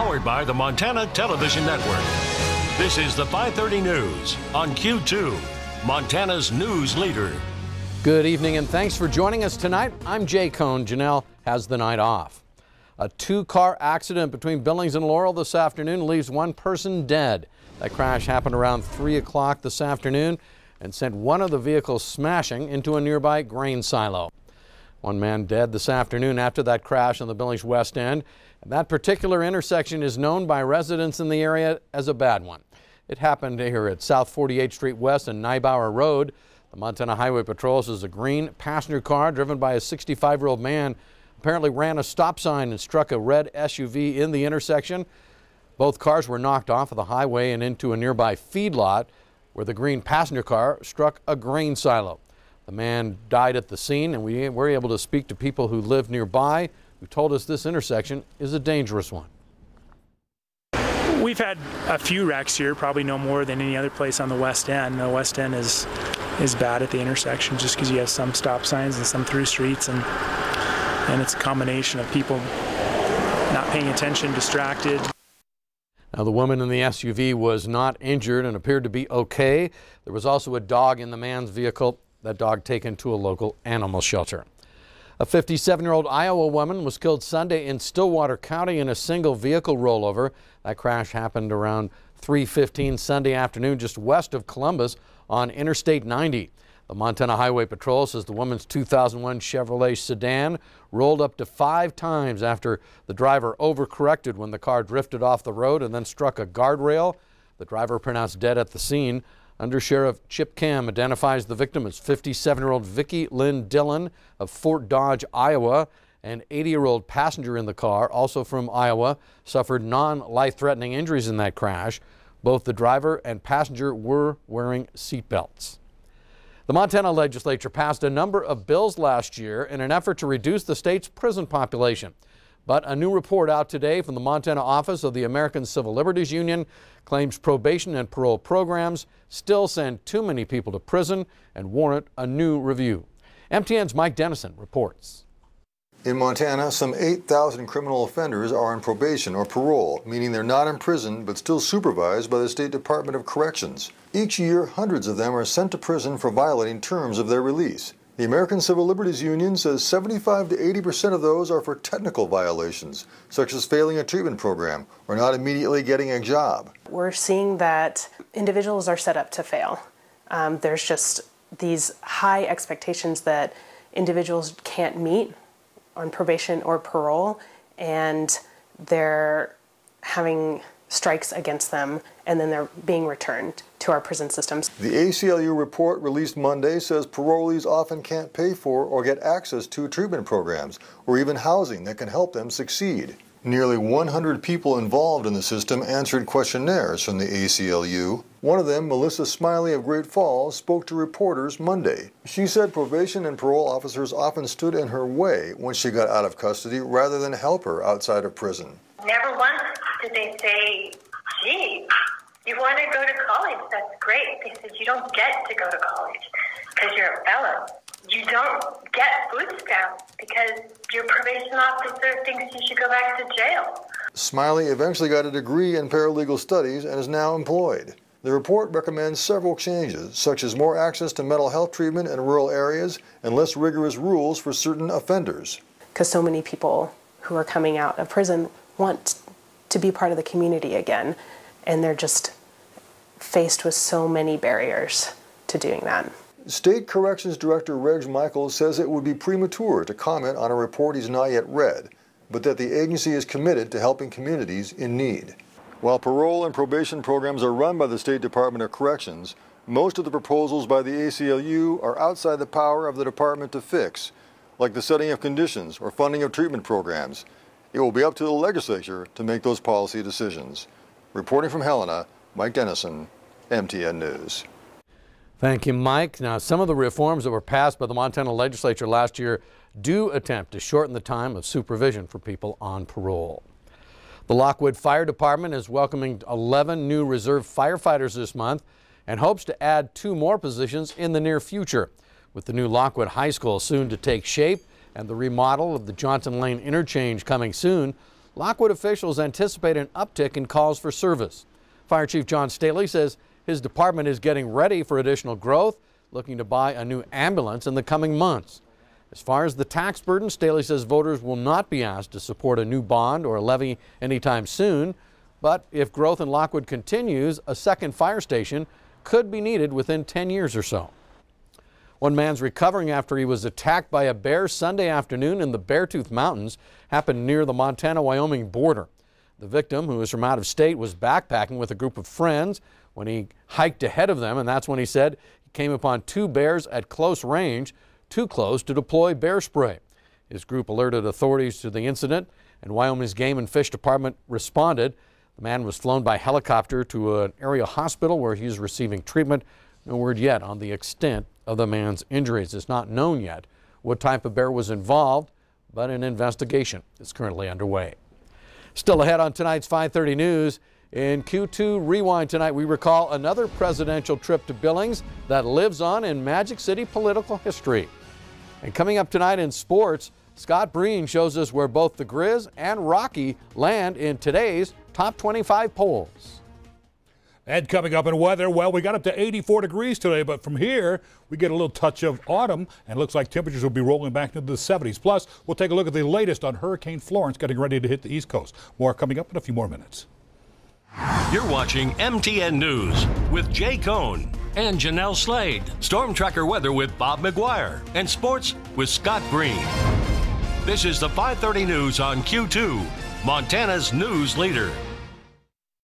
Powered by the Montana Television Network. This is the 5:30 News on Q2, Montana's news leader. Good evening and thanks for joining us tonight. I'm Jay Kohn. Janelle has the night off. A two-car accident between Billings and Laurel this afternoon leaves one person dead. That crash happened around 3 o'clock this afternoon and sent one of the vehicles smashing into a nearby grain silo. One man dead this afternoon after that crash on the Billings West End. And that particular intersection is known by residents in the area as a bad one. It happened here at South 48th Street West and Neibauer Road. The Montana Highway Patrol says a green passenger car driven by a 65-year-old man apparently ran a stop sign and struck a red SUV in the intersection. Both cars were knocked off of the highway and into a nearby feedlot where the green passenger car struck a grain silo. The man died at the scene, and we were able to speak to people who live nearby who told us this intersection is a dangerous one. We've had a few wrecks here, probably no more than any other place on the West End. The West End is bad at the intersection just because you have some stop signs and some through streets, and it's a combination of people not paying attention, distracted. Now, the woman in the SUV was not injured and appeared to be okay. There was also a dog in the man's vehicle. That dog taken to a local animal shelter. A 57-year-old Iowa woman was killed Sunday in Stillwater County in a single vehicle rollover. That crash happened around 3:15 Sunday afternoon just west of Columbus on Interstate 90. The Montana Highway Patrol says the woman's 2001 Chevrolet sedan rolled up to 5 times after the driver overcorrected when the car drifted off the road and then struck a guardrail. The driver pronounced dead at the scene. Undersheriff Chip Cam identifies the victim as 57-year-old Vicki Lynn Dillon of Fort Dodge, Iowa. An 80-year-old passenger in the car, also from Iowa, suffered non-life-threatening injuries in that crash. Both the driver and passenger were wearing seatbelts. The Montana legislature passed a number of bills last year in an effort to reduce the state's prison population. But a new report out today from the Montana office of the American Civil Liberties Union claims probation and parole programs still send too many people to prison and warrant a new review. MTN's Mike Dennison reports. In Montana, some 8,000 criminal offenders are on probation or parole, meaning they're not in prison but still supervised by the State Department of Corrections. Each year, hundreds of them are sent to prison for violating terms of their release. The American Civil Liberties Union says 75 to 80% of those are for technical violations, such as failing a treatment program or not immediately getting a job. We're seeing that individuals are set up to fail. There's just these high expectations that individuals can't meet on probation or parole, and they're having strikes against them, and then they're being returned to our prison systems. The ACLU report released Monday says parolees often can't pay for or get access to treatment programs or even housing that can help them succeed. Nearly 100 people involved in the system answered questionnaires from the ACLU. One of them, Melissa Smiley of Great Falls, spoke to reporters Monday. She said probation and parole officers often stood in her way when she got out of custody rather than help her outside of prison. Never once did they say, gee, you want to go to college, that's great. They said, you don't get to go to college because you're a fellow. You don't get food stamps because your probation officer thinks you should go back to jail. Smiley eventually got a degree in paralegal studies and is now employed. The report recommends several changes, such as more access to mental health treatment in rural areas and less rigorous rules for certain offenders. Because so many people who are coming out of prison want to be part of the community again, and they're just faced with so many barriers to doing that. State Corrections Director Reg Michaels says it would be premature to comment on a report he's not yet read, but that the agency is committed to helping communities in need. While parole and probation programs are run by the State Department of Corrections, most of the proposals by the ACLU are outside the power of the department to fix, like the setting of conditions or funding of treatment programs. It will be up to the legislature to make those policy decisions. Reporting from Helena, Mike Dennison, MTN News. Thank you, Mike. Now, some of the reforms that were passed by the Montana legislature last year do attempt to shorten the time of supervision for people on parole. The Lockwood Fire Department is welcoming 11 new reserve firefighters this month and hopes to add 2 more positions in the near future. With the new Lockwood High School soon to take shape and the remodel of the Johnson Lane interchange coming soon, Lockwood officials anticipate an uptick in calls for service. Fire Chief John Staley says his department is getting ready for additional growth, looking to buy a new ambulance in the coming months. As far as the tax burden, Staley says voters will not be asked to support a new bond or a levy anytime soon. But if growth in Lockwood continues, a second fire station could be needed within 10 years or so. One man's recovering after he was attacked by a bear Sunday afternoon in the Beartooth Mountains. Happened near the Montana-Wyoming border. The victim, who is from out of state, was backpacking with a group of friends when he hiked ahead of them, and that's when he said he came upon two bears at close range, too close to deploy bear spray. His group alerted authorities to the incident, and Wyoming's Game and Fish Department responded. The man was flown by helicopter to an area hospital where he is receiving treatment. No word yet on the extent of the man's injuries. It's not known yet what type of bear was involved, but an investigation is currently underway. Still ahead on tonight's 5:30 News. In Q2 Rewind tonight, we recall another presidential trip to Billings that lives on in Magic City political history. And coming up tonight in sports, Scott Breen shows us where both the Grizz and Rocky land in today's top 25 polls. And coming up in weather, well, we got up to 84 degrees today, but from here, we get a little touch of autumn, and it looks like temperatures will be rolling back into the 70s. Plus, we'll take a look at the latest on Hurricane Florence getting ready to hit the East Coast. More coming up in a few more minutes. You're watching MTN News with Jay Kohn and Janelle Slade. Storm Tracker weather with Bob McGuire. And sports with Scott Breen. This is the 5:30 News on Q2, Montana's news leader.